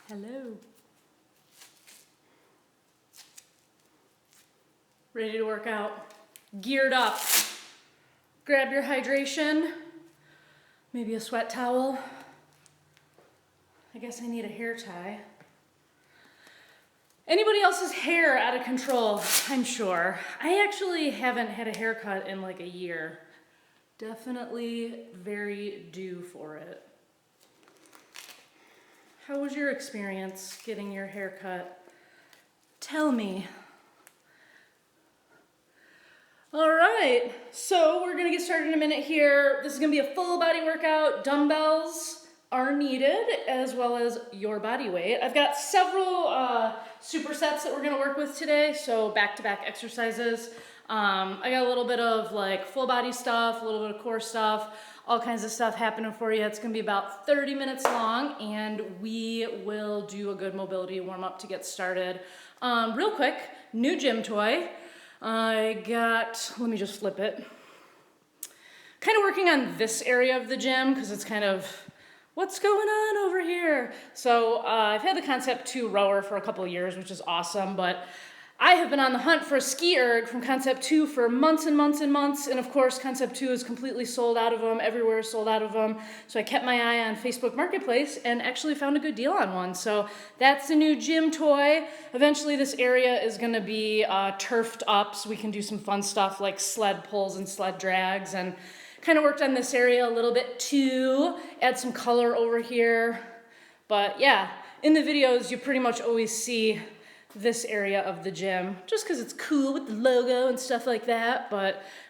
Hello. Ready to work out? Geared up. Grab your hydration, maybe a sweat towel. I guess I need a hair tie. Anybody else's hair out of control? I'm sure. I actually haven't had a haircut in like a year. Definitely very due for it. How was your experience getting your hair cut? Tell me. All right, so we're gonna get started in a minute here. This is gonna be a full body workout. Dumbbells are needed, as well as your body weight. I've got several supersets that we're gonna work with today, so back-to-back exercises. I got a little bit of like full body stuff, a little bit of core stuff, all kinds of stuff happening for you. It's gonna be about 30 minutes long, and we will do a good mobility warm up to get started. Real quick, new gym toy. I got, let me just flip it. Kind of working on this area of the gym because it's kind of, what's going on over here? So I've had the Concept 2 rower for a couple of years, which is awesome, but I have been on the hunt for a ski erg from Concept 2 for months and months and months, and of course Concept 2 is completely sold out of them, everywhere is sold out of them, so I kept my eye on Facebook Marketplace and actually found a good deal on one. So that's the new gym toy. Eventually this area is going to be turfed up so we can do some fun stuff like sled pulls and sled drags, and kind of worked on this area a little bit too, add some color over here. But yeah, in the videos you pretty much always see this area of the gym just because it's cool with the logo and stuff like that.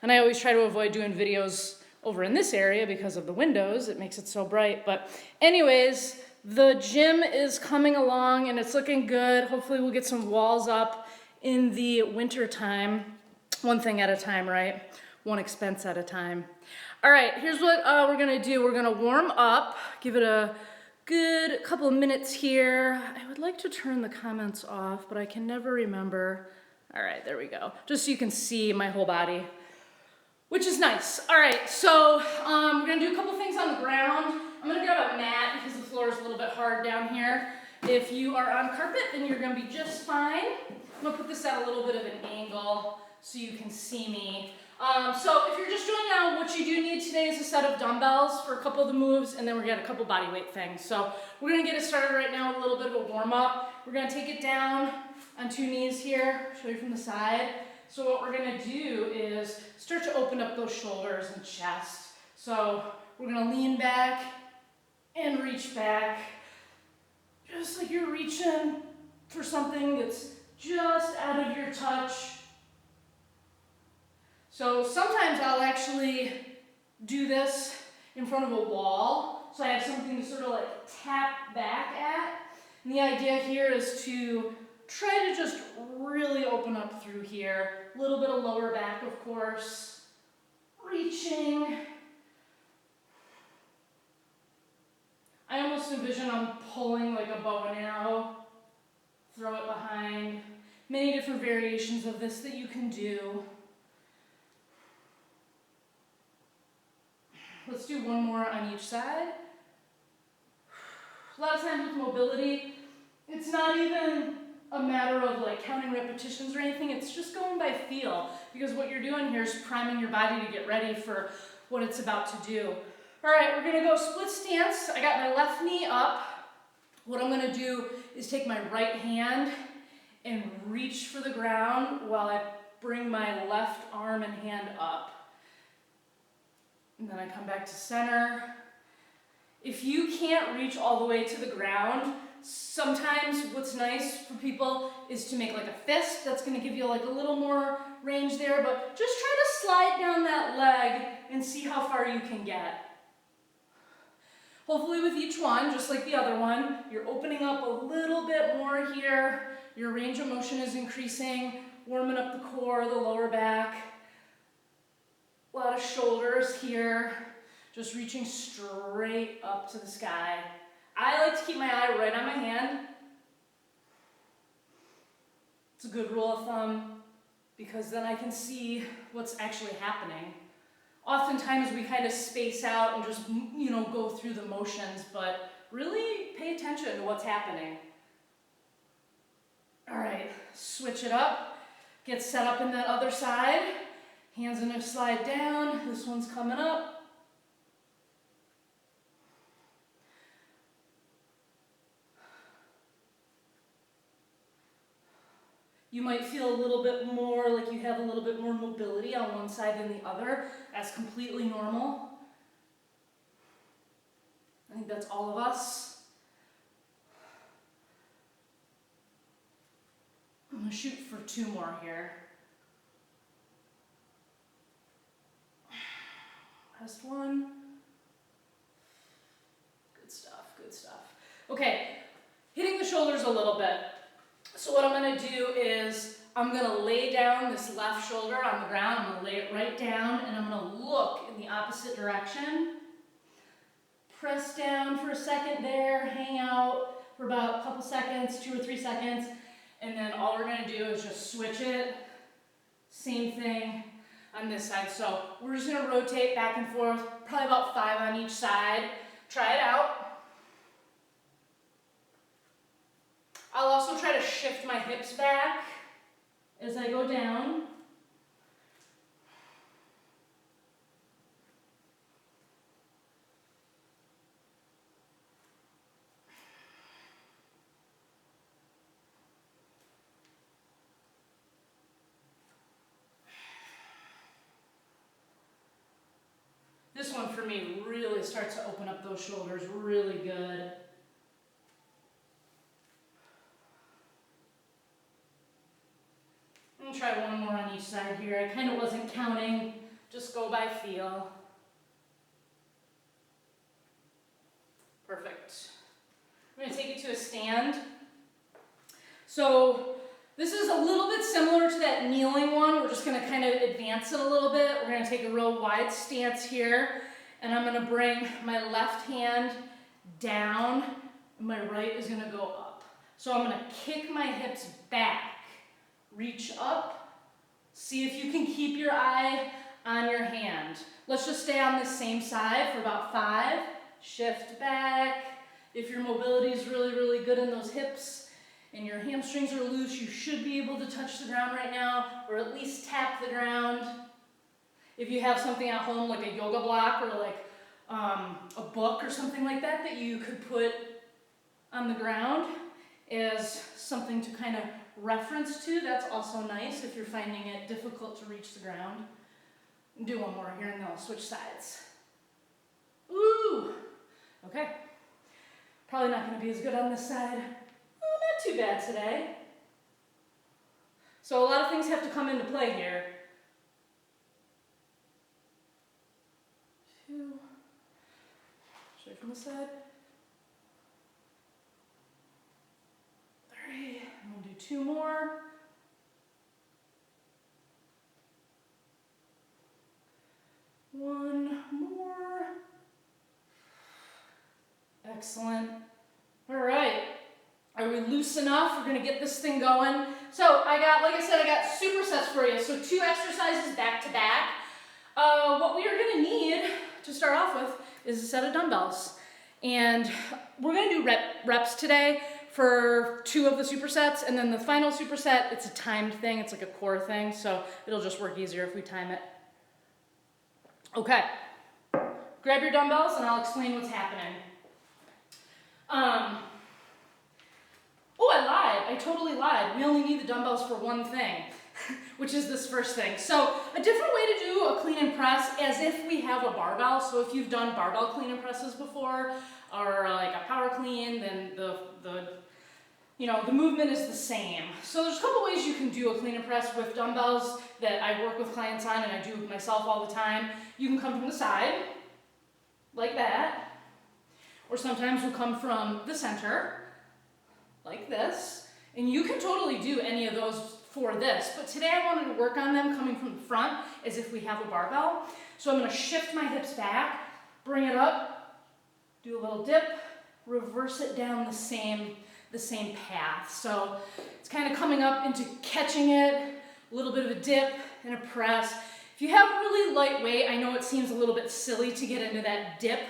And I always try to avoid doing videos over in this area because of the windows. It makes it so bright. But anyways, the gym is coming along and it's looking good. Hopefully we'll get some walls up in the winter time. One thing at a time, right? One expense at a time. All right, here's what we're gonna do. We're gonna warm up, give it a good couple of minutes here. I would like to turn the comments off, but I can never remember. All right, there we go. Just so you can see my whole body, which is nice. All right, so we're gonna do a couple things on the ground. I'm gonna grab a mat because the floor is a little bit hard down here. If you are on carpet, then you're gonna be just fine. I'm gonna put this at a little bit of an angle so you can see me. So if you're just joining now, what you do need today is a set of dumbbells for a couple of the moves, and then we're gonna get a couple body weight things. So we're gonna get it started right now with a little bit of a warm up. We're gonna take it down on 2 knees here, show you from the side. So what we're gonna do is start to open up those shoulders and chest. So we're gonna lean back and reach back, just like you're reaching for something that's just out of your touch. So sometimes I'll actually do this in front of a wall, so I have something to sort of like tap back at. And the idea here is to try to just really open up through here. A little bit of lower back, of course. Reaching. I almost envision I'm pulling like a bow and arrow. Throw it behind. Many different variations of this that you can do. Let's do one more on each side. A lot of times with mobility, it's not even a matter of like counting repetitions or anything, it's just going by feel, because what you're doing here is priming your body to get ready for what it's about to do. All right, we're gonna go split stance. I got my left knee up. What I'm gonna do is take my right hand and reach for the ground while I bring my left arm and hand up. And then I come back to center. If you can't reach all the way to the ground, sometimes what's nice for people is to make like a fist. That's gonna give you like a little more range there, but just try to slide down that leg and see how far you can get. Hopefully with each one, just like the other one, you're opening up a little bit more here. Your range of motion is increasing, warming up the core, the lower back. A lot of shoulders here, just reaching straight up to the sky. I like to keep my eye right on my hand. It's a good rule of thumb because then I can see what's actually happening. Oftentimes we kind of space out and just, go through the motions, but really pay attention to what's happening. All right, switch it up. Get set up in that other side. Hands gonna slide down. This one's coming up. You might feel a little bit more like you have a little bit more mobility on one side than the other. That's completely normal. I think that's all of us. I'm gonna shoot for 2 more here. Last one. Good stuff, good stuff. Okay, hitting the shoulders a little bit. So what I'm gonna do is I'm gonna lay down this left shoulder on the ground. I'm gonna lay it right down and I'm gonna look in the opposite direction. Press down for a second there, hang out for about a couple seconds, 2 or 3 seconds, and then all we're gonna do is just switch it. Same thing on this side. So we're just gonna rotate back and forth, probably about 5 on each side. Try it out. I'll also try to shift my hips back as I go down. This one for me really starts to open up those shoulders really good. I'm gonna try one more on each side here. I kind of wasn't counting, just go by feel. Perfect. I'm gonna take you to a stand. So this is a little bit similar to that kneeling one. We're just gonna kind of advance it a little bit. We're gonna take a real wide stance here, and I'm gonna bring my left hand down, and my right is gonna go up. So I'm gonna kick my hips back. Reach up, see if you can keep your eye on your hand. Let's just stay on the same side for about 5. Shift back. If your mobility is really, really good in those hips and your hamstrings are loose, you should be able to touch the ground right now, or at least tap the ground. If you have something at home like a yoga block or like a book or something like that that you could put on the ground as something to kind of reference to, that's also nice if you're finding it difficult to reach the ground. Do one more here and then I'll switch sides. Ooh, okay. Probably not gonna be as good on this side. Oh, not too bad today. So a lot of things have to come into play here. 2, straight from the side. 3, I'm gonna do 2 more. 1 more. Excellent. All right. Are we loose enough? We're gonna get this thing going. So like I said, I got supersets for you. So 2 exercises back to back. What we are gonna need to start off with is a set of dumbbells. And we're gonna do reps today for 2 of the supersets, and then the final superset, it's a timed thing, it's like a core thing, so it'll just work easier if we time it. Okay, grab your dumbbells and I'll explain what's happening. Oh, I lied, I totally lied. We only need the dumbbells for one thing, which is this first thing. So a different way to do a clean and press, as if we have a barbell. So if you've done barbell clean and presses before, or like a power clean, then the movement is the same. So there's a couple ways you can do a clean and press with dumbbells that I work with clients on, and I do myself all the time. You can come from the side, like that, or sometimes we'll come from the center, like this, and you can totally do any of those for this, but today I wanted to work on them coming from the front as if we have a barbell. So I'm going to shift my hips back, bring it up, do a little dip, reverse it down the same path. So it's kind of coming up into catching it, a little bit of a dip and a press. If you have really light weight, I know it seems a little bit silly to get into that dip.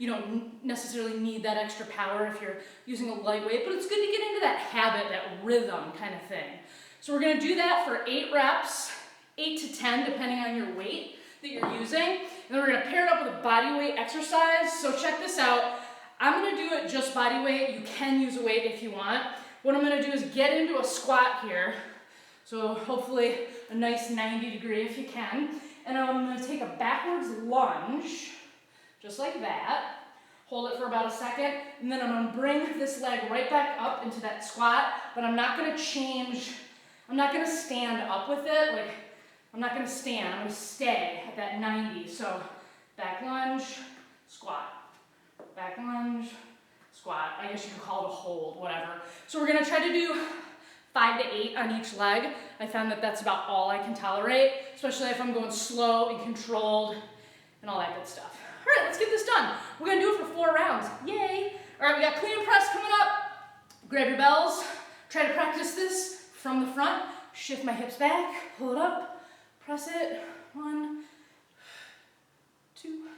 you don't necessarily need that extra power if you're using a lightweight, but it's good to get into that habit, that rhythm kind of thing. So we're gonna do that for 8 reps, 8 to 10, depending on your weight that you're using. And then we're gonna pair it up with a body weight exercise. So check this out. I'm gonna do it just body weight. You can use a weight if you want. What I'm gonna do is get into a squat here. So hopefully a nice 90 degree if you can. And I'm gonna take a backwards lunge, just like that. Hold it for about a second, and then I'm gonna bring this leg right back up into that squat, but I'm not gonna change, I'm not gonna stand up with it, like, I'm not gonna stand, I'm gonna stay at that 90. So back lunge, squat, back lunge, squat. I guess you could call it a hold, whatever. So we're gonna try to do 5 to 8 on each leg. I found that that's about all I can tolerate, especially if I'm going slow and controlled and all that good stuff. All right, let's get this done. We're gonna do it for 4 rounds. Yay! All right, we got clean and press coming up. Grab your bells. Try to practice this from the front. Shift my hips back, pull it up, press it. 1, 2,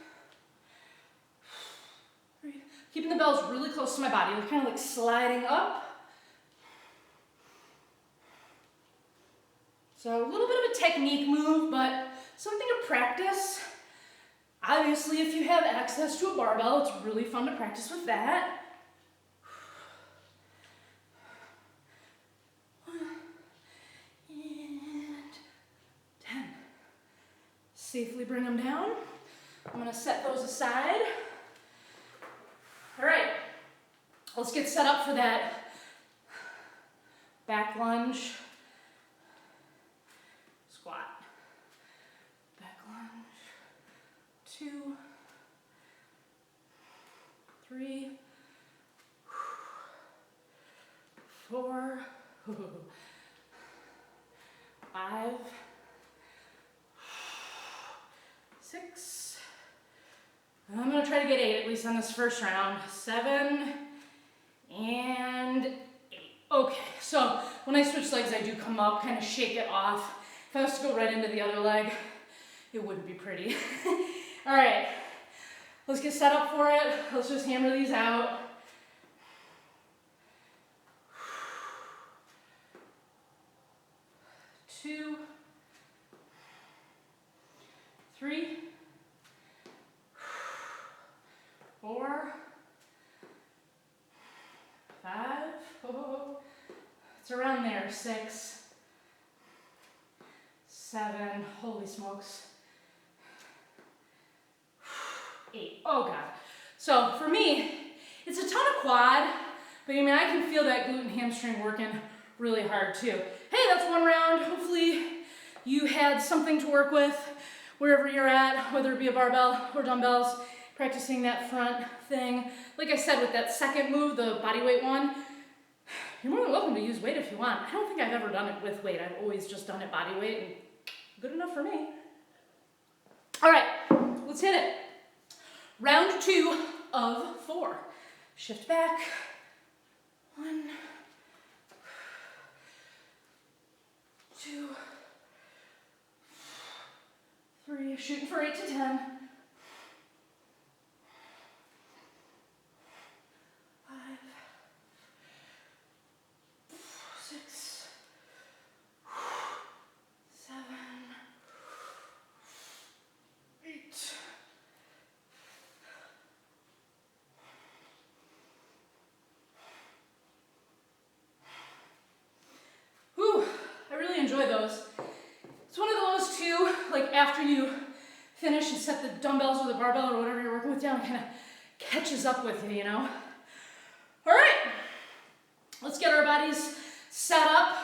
3. Keeping the bells really close to my body. They're kind of like sliding up. So a little bit of a technique move, but something to practice. Obviously, if you have access to a barbell, it's really fun to practice with that. 1 and 10. Safely bring them down. I'm gonna set those aside. All right, let's get set up for that back lunge, squat, back lunge, 2, 3, 4, 5, 6. I'm gonna try to get 8 at least on this first round. 7 and 8. Okay, so when I switch legs, I do come up, kind of shake it off. If I was to go right into the other leg, it wouldn't be pretty. All right, let's get set up for it. Let's just hammer these out. 2, 3, 4, 5. Oh, it's around there. 6, 7. Holy smokes. 8. Oh God. So for me, it's a ton of quad, but I mean, I can feel that glute and hamstring working really hard too. Hey, that's 1 round. Hopefully you had something to work with wherever you're at, whether it be a barbell or dumbbells, practicing that front thing. Like I said, with that second move, the body weight one, you're more than welcome to use weight if you want. I don't think I've ever done it with weight. I've always just done it body weight, and good enough for me. All right, let's hit it. Round 2 of 4. Shift back. 1, 2, 3. Shooting for 8 to 10. 5, 6, 7, 8. Whew, I really enjoy those. It's one of those too, like after you finish and set the dumbbells or the barbell or whatever you're working with down, it kind of catches up with you, you know? All right, let's get our bodies set up,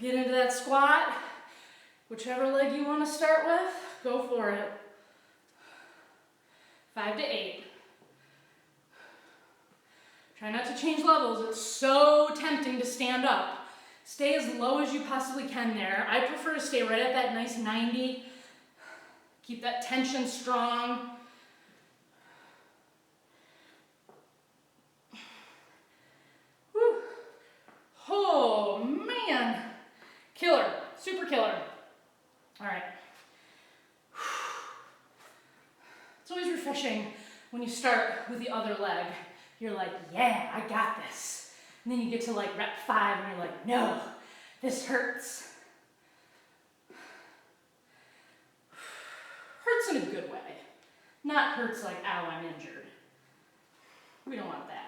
get into that squat. Whichever leg you want to start with, go for it. 5 to 8. Try not to change levels. It's so tempting to stand up. Stay as low as you possibly can there. I prefer to stay right at that nice 90. Keep that tension strong. Whew. Oh man, killer, super killer. All right. It's always refreshing when you start with the other leg, you're like, yeah, I got this. And then you get to like rep 5 and you're like, no, this hurts. Hurts in a good way. Not hurts like, ow, I'm injured. We don't want that.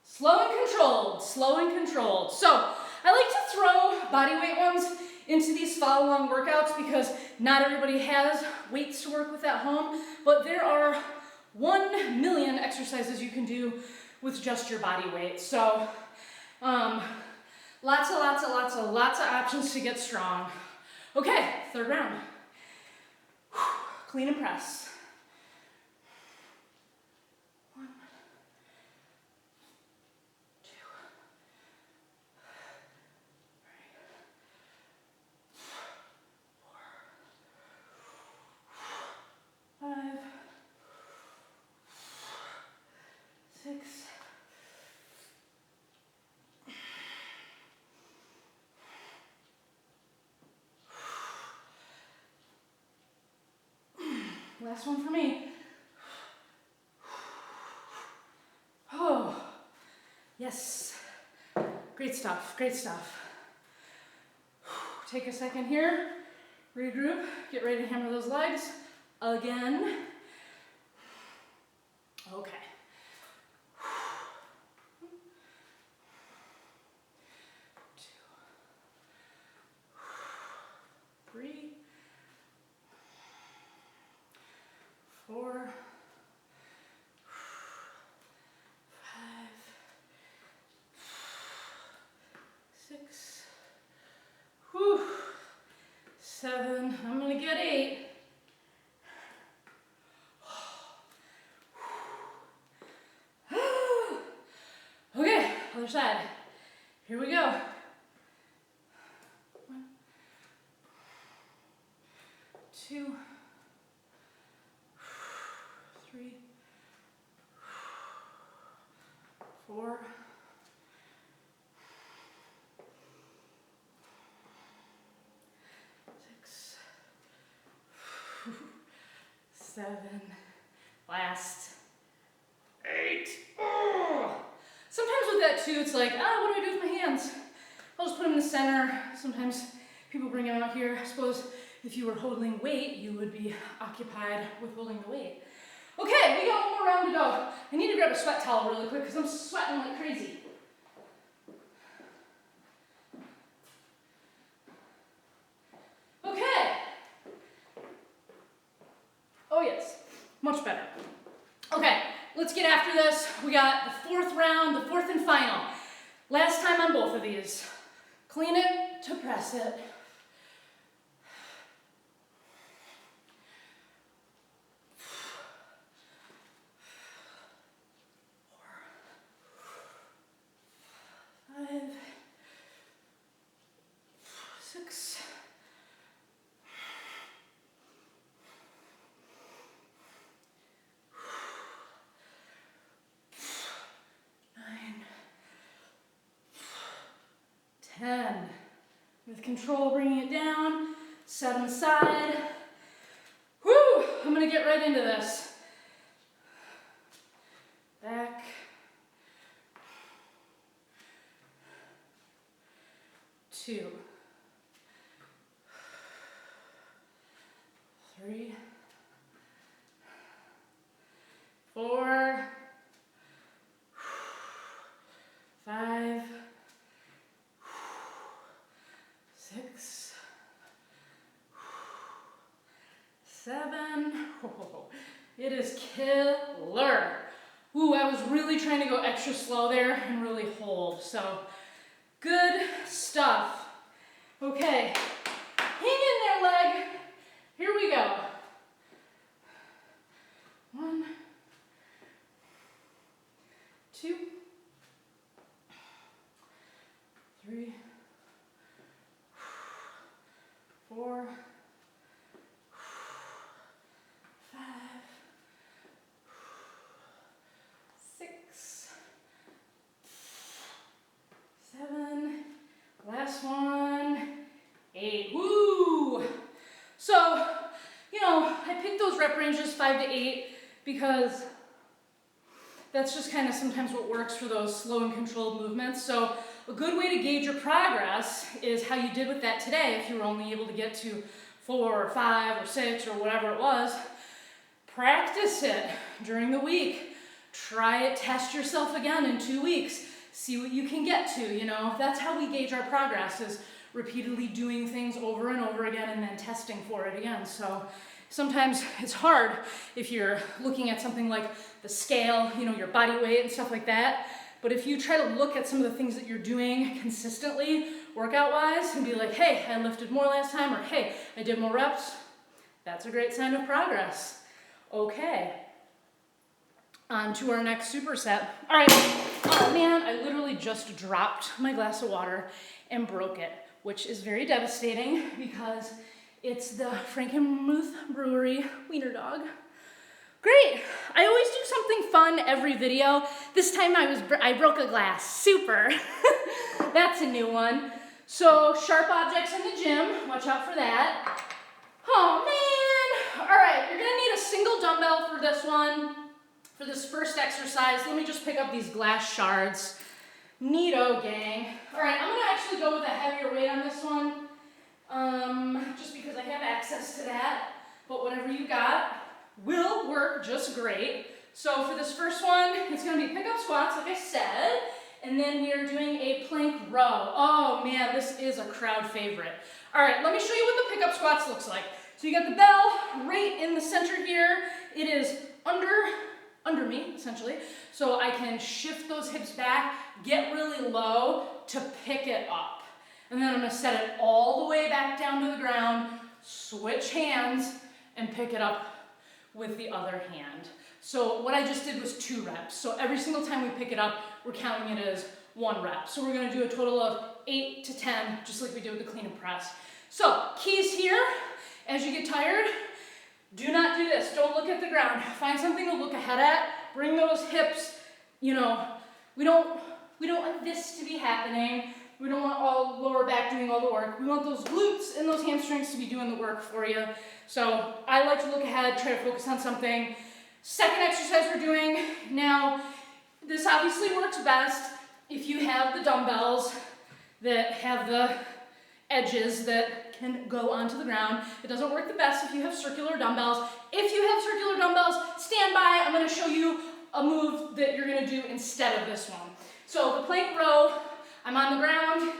Slow and controlled, slow and controlled. So I like to throw body weight ones into these follow along workouts because not everybody has weights to work with at home, but there are 1 million exercises you can do with just your body weight. So lots of options to get strong. Okay, third round. Clean and press. 1, 2, 3, 4, 5, 6. Last one for me. Oh, yes. Great stuff, great stuff. Take a second here, regroup, get ready to hammer those legs again. Okay. 2, 3, 4, 5, 6, 7. I'm gonna get 8. Okay, other side. Here we go. 1, 2, 3, 4, 6, 7, last 8. Oh. Sometimes with that too, it's like, what do I do with my hands? I'll just put them in the center. Sometimes people bring them out here. I suppose if you were holding weight, you would be occupied with holding the weight. Okay, we got one more round to go. I need to grab a sweat towel really quick because I'm sweating like crazy. Okay. Oh yes, much better. Okay, let's get after this. We got the 4th round, the 4th and final. Last time on both of these. Clean it to press it. 4, 5, 6, 9, 10. With control, bringing it down, set them aside. Whew, I'm gonna get right into this. Back. 2, 3, 4, 5, 6, 7. Oh, it is killer. Ooh, I was really trying to go extra slow there and really hold. So good stuff. Okay, hang in there, leg. Here we go. 1, 2, 3, 4, 5, 6, 7. last one, 8, woo! So, you know, I picked those rep ranges 5 to 8 because that's just kind of sometimes what works for those slow and controlled movements. So a good way to gauge your progress is how you did with that today. If you were only able to get to 4 or 5 or 6 or whatever it was, practice it during the week. Try it, test yourself again in 2 weeks. See what you can get to, you know. That's how we gauge our progress, is repeatedly doing things over and over again and then testing for it again. So sometimes it's hard if you're looking at something like the scale, you know, your body weight and stuff like that. But if you try to look at some of the things that you're doing consistently, workout-wise, and be like, hey, I lifted more last time, or hey, I did more reps, that's a great sign of progress. Okay, on to our next superset. All right, oh man, I literally just dropped my glass of water and broke it, which is very devastating because it's the Frankenmuth Brewery Wiener Dog. Great, I always do something fun every video. This time I broke a glass, super. That's a new one. So sharp objects in the gym, watch out for that. Oh man, all right, you're gonna need a single dumbbell for this one. For this first exercise, let me just pick up these glass shards. Neato, gang. All right, I'm gonna actually go with a heavier weight on this one, just because I have access to that, but whatever you got will work just great. So for this first one, it's gonna be pickup squats, like I said, and then we are doing a plank row. Oh man, this is a crowd favorite. All right, let me show you what the pickup squats looks like. So you got the bell right in the center here. It is under me, essentially, so I can shift those hips back, get really low to pick it up. And then I'm gonna set it all the way back down to the ground, switch hands, and pick it up with the other hand. So what I just did was 2 reps. So every single time we pick it up, we're counting it as 1 rep. So we're gonna do a total of 8 to 10, just like we did with the clean and press. So keys here, as you get tired, do not do this. Don't look at the ground. Find something to look ahead at. Bring those hips, you know, we don't want this to be happening. We don't want all lower back doing all the work. We want those glutes and those hamstrings to be doing the work for you. So I like to look ahead, try to focus on something. Second exercise we're doing now, this obviously works best if you have the dumbbells that have the edges that can go onto the ground. It doesn't work the best if you have circular dumbbells. If you have circular dumbbells, stand by. I'm going to show you a move that you're going to do instead of this one. So the plank row, I'm on the ground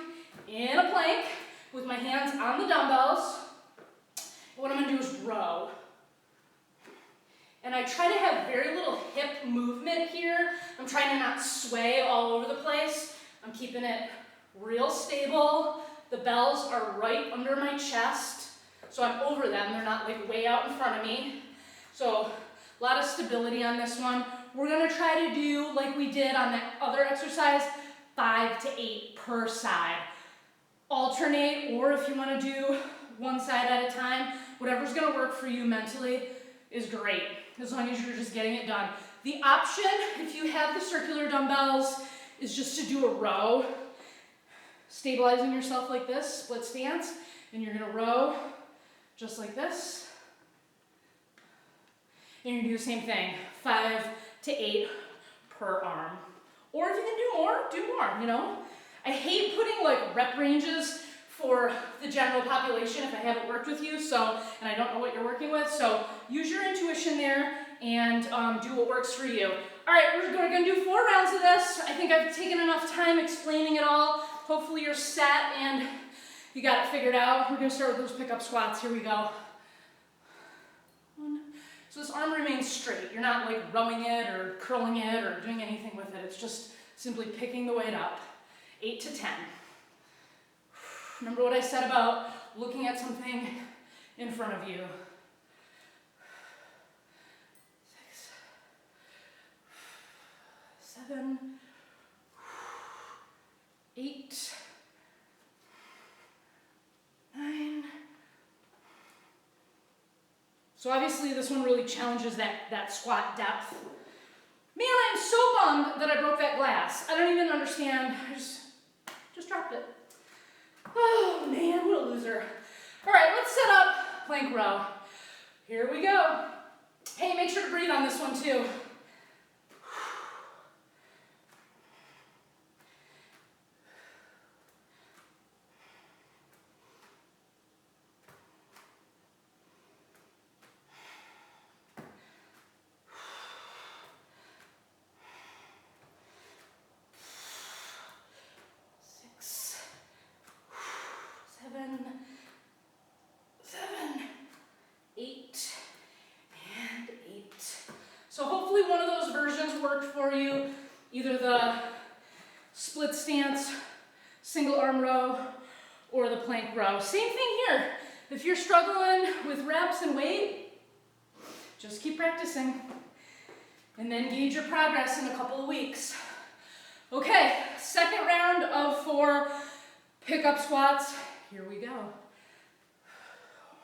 in a plank with my hands on the dumbbells. What I'm going to do is row. And I try to have very little hip movement here. I'm trying to not sway all over the place. I'm keeping it real stable. The bells are right under my chest, so I'm over them. They're not like way out in front of me. So a lot of stability on this one. We're gonna try to do, like we did on that other exercise, 5 to 8 per side. Alternate, or if you wanna do one side at a time, whatever's gonna work for you mentally is great, as long as you're just getting it done. The option, if you have the circular dumbbells, is just to do a row, stabilizing yourself like this, split stance, and you're gonna row just like this. And you're gonna do the same thing, 5 to 8 per arm. Or if you can do more, you know? I hate putting like rep ranges for the general population if I haven't worked with you, so, and I don't know what you're working with, so use your intuition there and do what works for you. All right, we're gonna do 4 rounds of this. I think I've taken enough time explaining it all. Hopefully you're set and you got it figured out. We're gonna start with those pickup squats. Here we go. 1. So this arm remains straight. You're not like rowing it or curling it or doing anything with it. It's just simply picking the weight up. 8 to 10. Remember what I said about looking at something in front of you. 6, 7, 8, 9. So obviously this one really challenges that squat depth. Man, I'm so bummed that I broke that glass. I don't even understand. I just dropped it. Oh man, what a loser. All right, let's set up plank row. Here we go. Hey, make sure to breathe on this one too. 6, 7, 8, and 8. So hopefully one of those versions worked for you, either the split stance, single arm row, or the plank row. Same thing here. If you're struggling with reps and weight, just keep practicing and then gauge your progress in a couple of weeks. Okay, second round of 4 pickup squats. Here we go.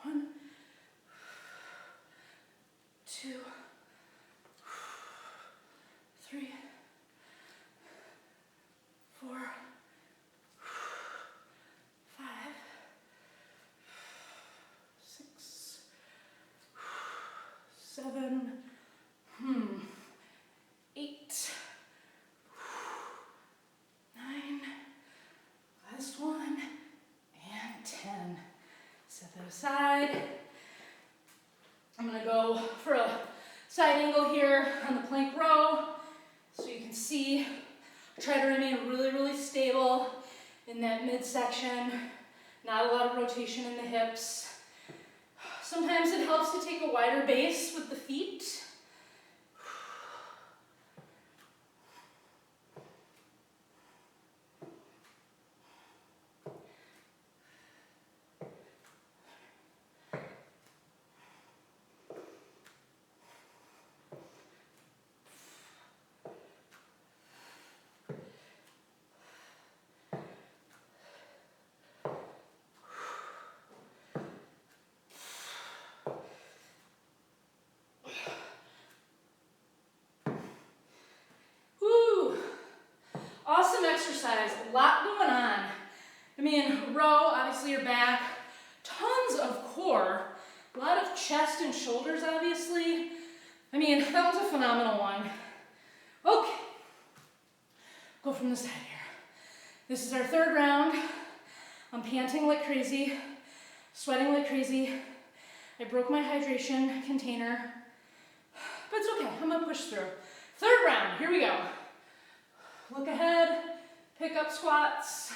1, 2, 3, 4, 5, 6, 7, 8, 9, last one, and 10. Set that aside. I'm gonna go for a side angle here on the plank row so you can see. Try to remain really, really stable in that midsection. Not a lot of rotation in the hips. Sometimes it helps to take a wider base with the feet. Awesome exercise, a lot going on. I mean, row, obviously your back, tons of core, a lot of chest and shoulders, obviously. I mean, that was a phenomenal one. Okay, go from the side here. This is our third round. I'm panting like crazy, sweating like crazy. I broke my hydration container, but it's okay, I'm gonna push through. Third round, here we go. Look ahead, pick up squats.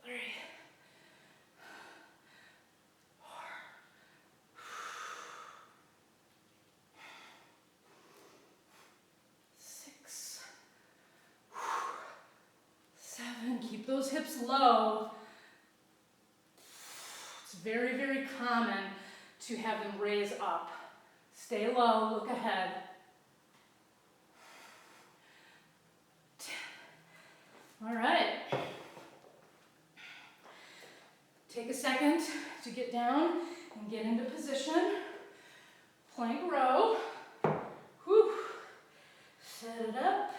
3, 4, 6, 7. Keep those hips low. It's very, very common to have them raise up. Stay low, look ahead. 10. All right. Take a second to get down and get into position. Plank row. Whew. Set it up.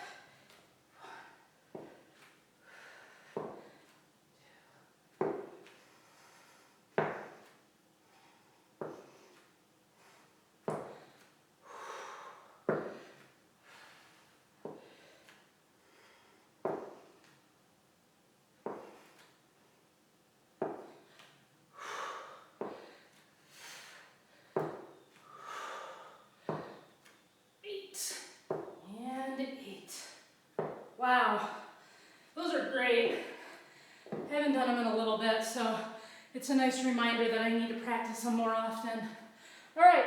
8 and 8. Wow, those are great. I haven't done them in a little bit, so it's a nice reminder that I need to practice them more often. All right.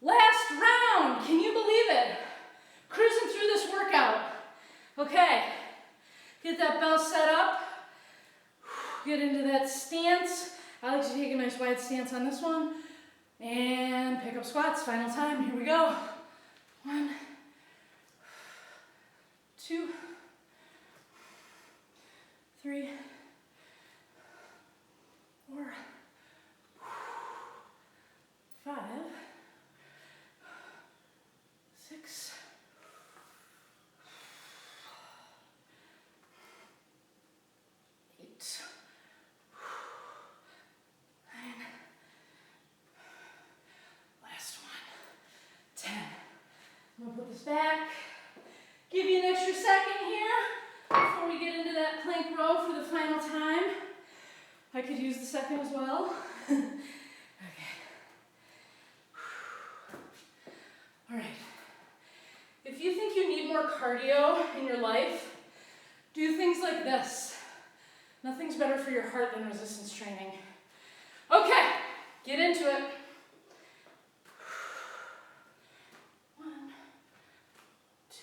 Last round, can you believe it? Cruising through this workout. Okay, get that bell set up. Get into that stance. I like to take a nice wide stance on this one. And pick up squats, final time, here we go. 1, 2, 3, 4, 5, 6, back. Give you an extra second here before we get into that plank row for the final time. I could use the second as well. Okay. All right. If you think you need more cardio in your life, do things like this. Nothing's better for your heart than resistance training. Okay, get into it. 1, 2.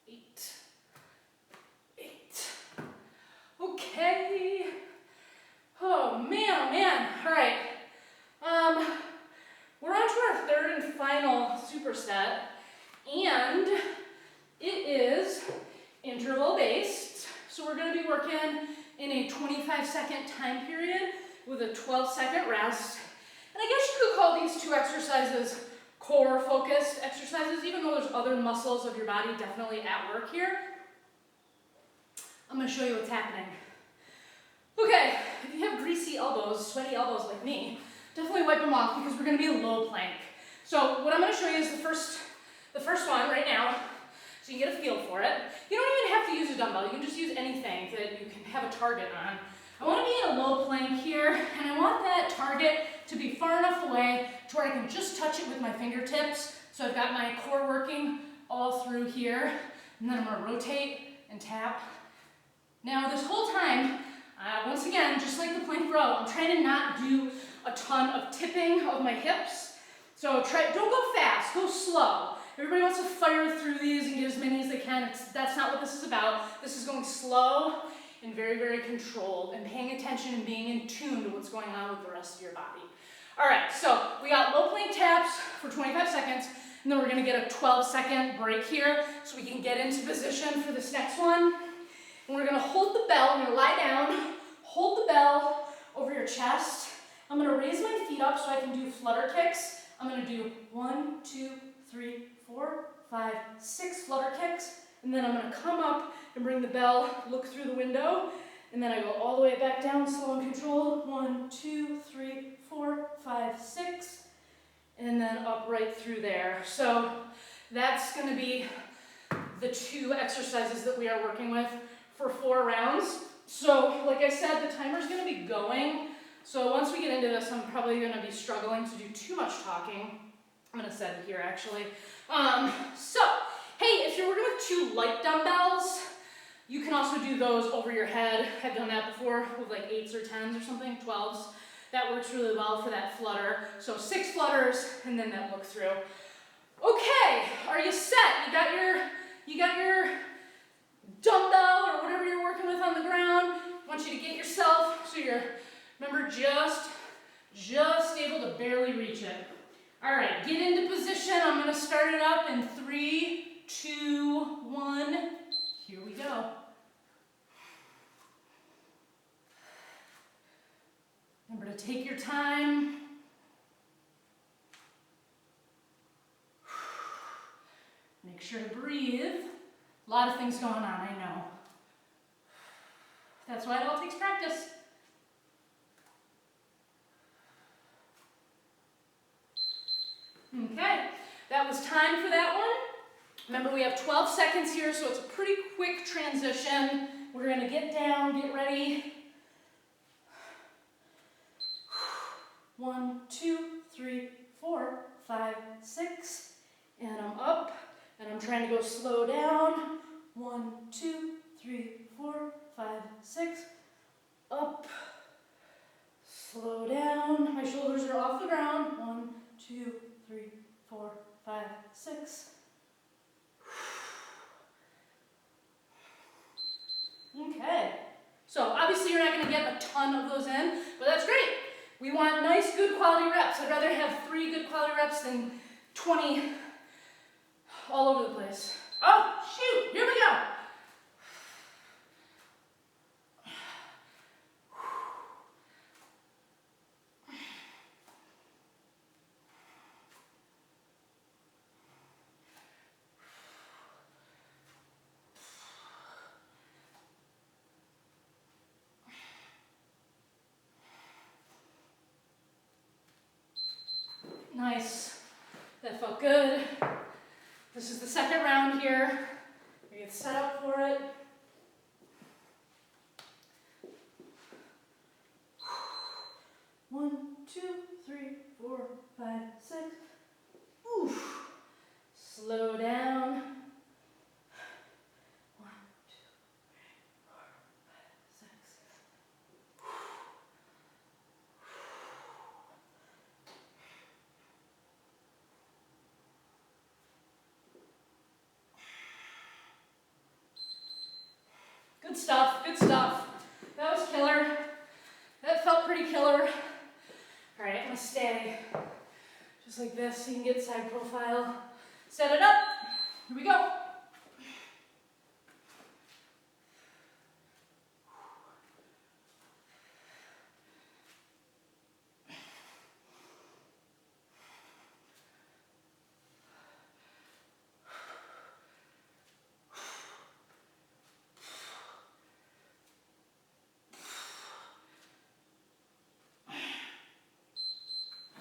6. 8. Okay. Oh man, oh man. All right. We're on to our third and final superset, and it is interval based. So we're going to be working in a 25-second time period with a 12-second rest. And I guess you could call these two exercises core focused exercises, even though there's other muscles of your body definitely at work here. I'm going to show you what's happening. Okay, if you have greasy elbows, sweaty elbows like me, definitely wipe them off because we're going to be a low plank. So what I'm going to show you is the first one right now, so you can get a feel for it. You don't even have to use a dumbbell. You can just use anything that you can have a target on. I want to be in a low plank here, and I want that target to be far enough away to where I can just touch it with my fingertips. So I've got my core working all through here, and then I'm going to rotate and tap. Now this whole time, once again, just like the plank row, I'm trying to not do a ton of tipping of my hips. So don't go fast, go slow. Everybody wants to fire through these and get as many as they can. That's not what this is about. This is going slow and very, very controlled and paying attention and being in tune to what's going on with the rest of your body. All right, so we got low plank taps for 25 seconds, and then we're gonna get a 12-second break here so we can get into position for this next one. And we're gonna hold the bell, I'm gonna lie down, hold the bell over your chest. I'm gonna raise my feet up so I can do flutter kicks. I'm gonna do 1, 2, 3, 4, 5, 6 flutter kicks. And then I'm gonna come up and bring the bell, look through the window, and then I go all the way back down, slow and controlled. 1, 2, 3, 4, 5, 6, and then up right through there. So that's gonna be the 2 exercises that we are working with for 4 rounds. So like I said, the timer's gonna be going. So once we get into this, I'm probably gonna be struggling to do too much talking. I'm gonna set it here actually. So, hey, if you're working with 2 light dumbbells, you can also do those over your head. I've done that before with like 8s or 10s or something, 12s. That works really well for that flutter. So 6 flutters and then that look through. Okay, are you set? You got your dumbbell or whatever you're working with on the ground. I want you to get yourself so you're, remember, just able to barely reach it. All right, get into position. I'm gonna start it up in 3, 2, 1. Here we go. Remember to take your time. Make sure to breathe. A lot of things going on, I know. That's why it all takes practice. Okay, that was time for that one. Remember, we have 12 seconds here, so it's a pretty quick transition. We're going to get down, get ready. 1, 2, 3, 4, 5, 6. And I'm up, and I'm trying to go slow down. 1, 2, 3, 4, 5, 6. Up. Slow down. My shoulders are off the ground. 1, 2, 3, 4, 5, 6. Okay, so obviously you're not going to get a ton of those in, but that's great. We want nice, good quality reps. I'd rather have 3 good quality reps than 20 all over the place. Oh, shoot, here we go. Nice. That felt good. This is the second round here. We get set up for it. One, two, three, four, five, six. Oof. Slow down. 1, 2, 3, 4, 5, 6. Good stuff, good stuff. That was killer. That felt pretty killer. All right, I'm gonna stay just like this so you can get side profile. Set it up. Here we go.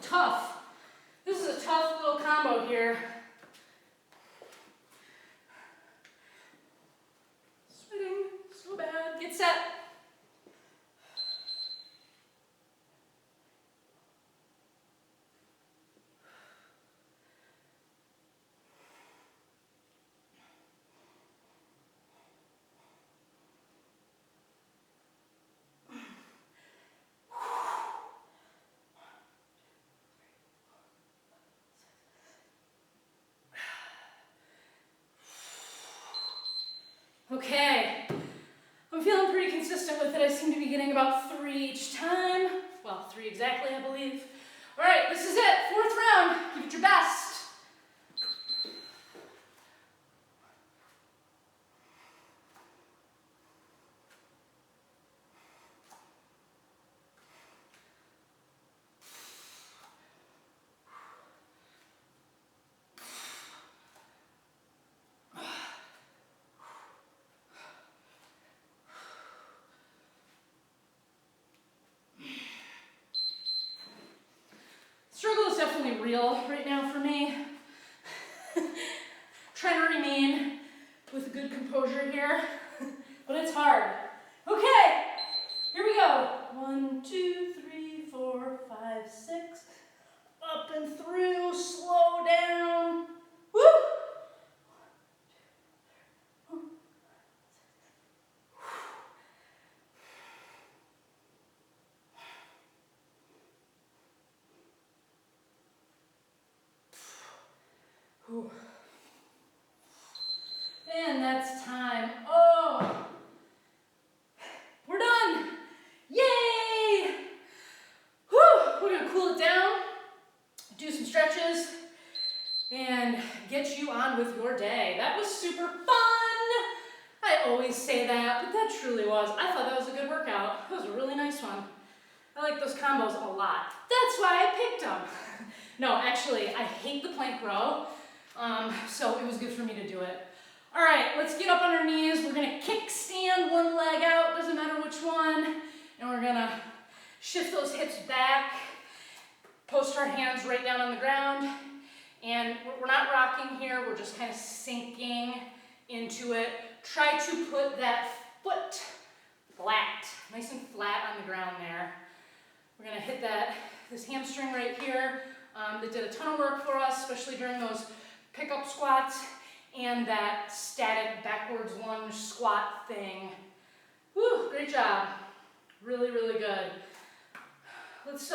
Tough. This is a tough little combo here. Sweating so bad. Get set. Okay, I'm feeling pretty consistent with it. I seem to be getting about 3 each time. Well, 3 exactly, I believe. All right, this is it. 4th round. Give it your best. Struggle is definitely real right now for me. Trying to remain with a good composure here, but it's hard. Okay, here we go. 1, 2, 3, 4, 5, 6. Up and through, slow down. Woo! Whew. And that's time. Oh, we're done. Yay! Whew. We're gonna cool it down, do some stretches, and get you on with your day. That was super fun. I always say that, but that truly was. I thought that was a good workout. That was a really nice one. I like those combos a lot. That's why I picked them. No, actually, I hate the plank row. So it was good for me to do it. All right, let's get up on our knees. We're gonna kickstand one leg out, doesn't matter which one. And we're gonna shift those hips back, post our hands right down on the ground. And we're not rocking here, we're just kind of sinking into it. Try to put that foot flat, nice and flat on the ground there. We're gonna hit this hamstring right here. That did a ton of work for us, especially during those pickup squats and that static backwards lunge squat thing. Woo, great job. Really, really good. Let's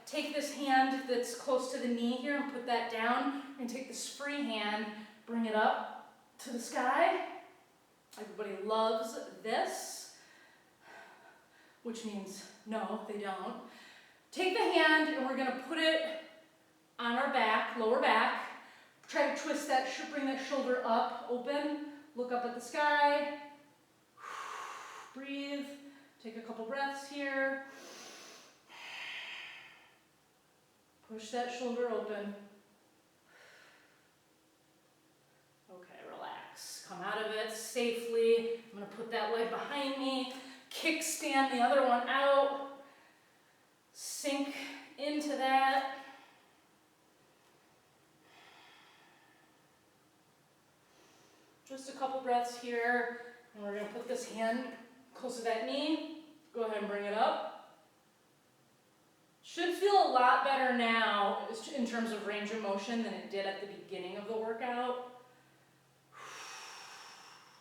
take this hand that's close to the knee here and put that down. We're gonna take this free hand, bring it up to the sky. Everybody loves this, which means no, they don't. Take the hand and we're gonna put it on our back, lower back. Try to twist that, bring that shoulder up, open, look up at the sky. Breathe, take a couple breaths here. Push that shoulder open. Okay, relax. Come out of it safely. I'm gonna put that leg behind me. Kickstand the other one out. Sink into that. Just a couple breaths here, and we're gonna put this hand close to that knee. Go ahead and bring it up. Should feel a lot better now in terms of range of motion than it did at the beginning of the workout.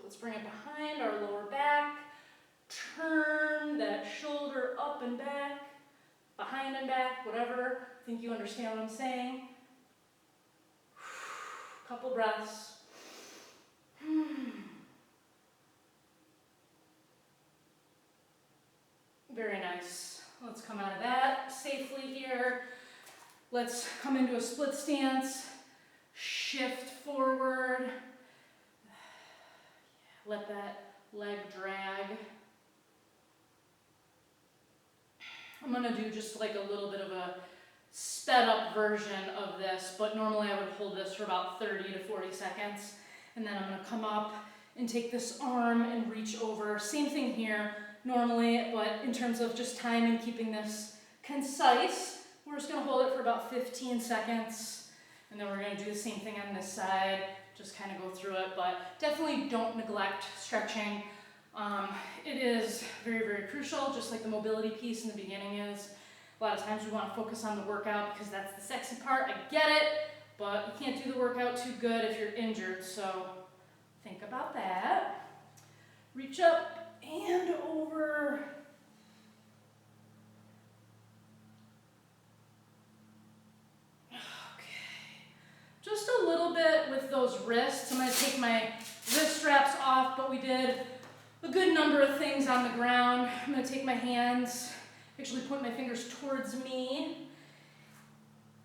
Let's bring it behind our lower back. Turn that shoulder up and back, behind and back, whatever. I think you understand what I'm saying. Couple breaths. Very nice. Let's come out of that safely here. Let's come into a split stance. Shift forward. Let that leg drag. I'm gonna do just like a little bit of a sped up version of this, but normally I would hold this for about 30 to 40 seconds. And then I'm gonna come up and take this arm and reach over. Same thing here normally, but in terms of just time and keeping this concise, we're just gonna hold it for about 15 seconds. And then we're gonna do the same thing on this side, just kind of go through it, but definitely don't neglect stretching. It is very, very crucial, just like the mobility piece in the beginning is. A lot of times we want to focus on the workout because that's the sexy part, I get it, but you can't do the workout too good if you're injured, so think about that. Reach up and over. Okay, just a little bit with those wrists. I'm going to take my wrist straps off, but we did a good number of things on the ground. I'm going to take my hands, actually point my fingers towards me,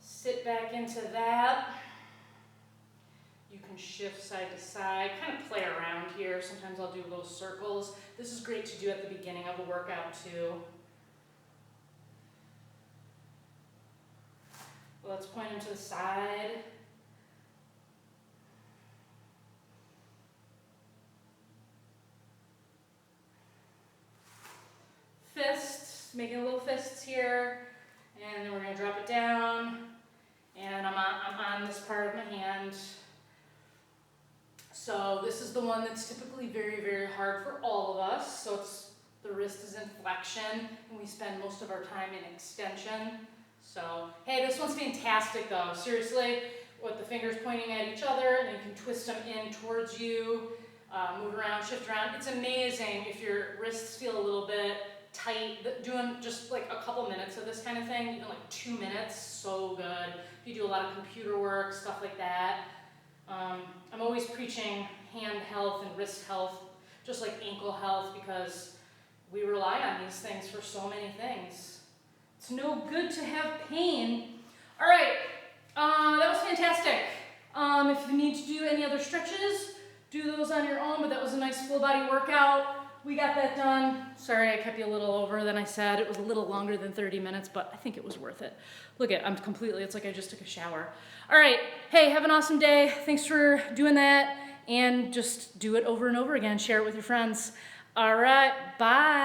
sit back into that. You can shift side to side, kind of play around here. Sometimes I'll do little circles. This is great to do at the beginning of a workout too. Let's point them to the side. Fists, making little fists here, and then we're going to drop it down, and I'm on this part of my hand. So this is the one that's typically very, very hard for all of us. So the wrist is in flexion, and we spend most of our time in extension. So, hey, this one's fantastic though, seriously, with the fingers pointing at each other, and you can twist them in towards you, move around, shift around. It's amazing if your wrists feel a little bit tight, doing just like a couple minutes of this kind of thing, even like 2 minutes, so good. If you do a lot of computer work, stuff like that. I'm always preaching hand health and wrist health, just like ankle health, because we rely on these things for so many things. It's no good to have pain. All right, that was fantastic. If you need to do any other stretches, do those on your own, but that was a nice full body workout. We got that done. Sorry I kept you a little over than I said. It was a little longer than 30 minutes, but I think it was worth it. Look at, I'm completely, it's like I just took a shower. All right, hey, have an awesome day. Thanks for doing that, and just do it over and over again. Share it with your friends. All right, bye.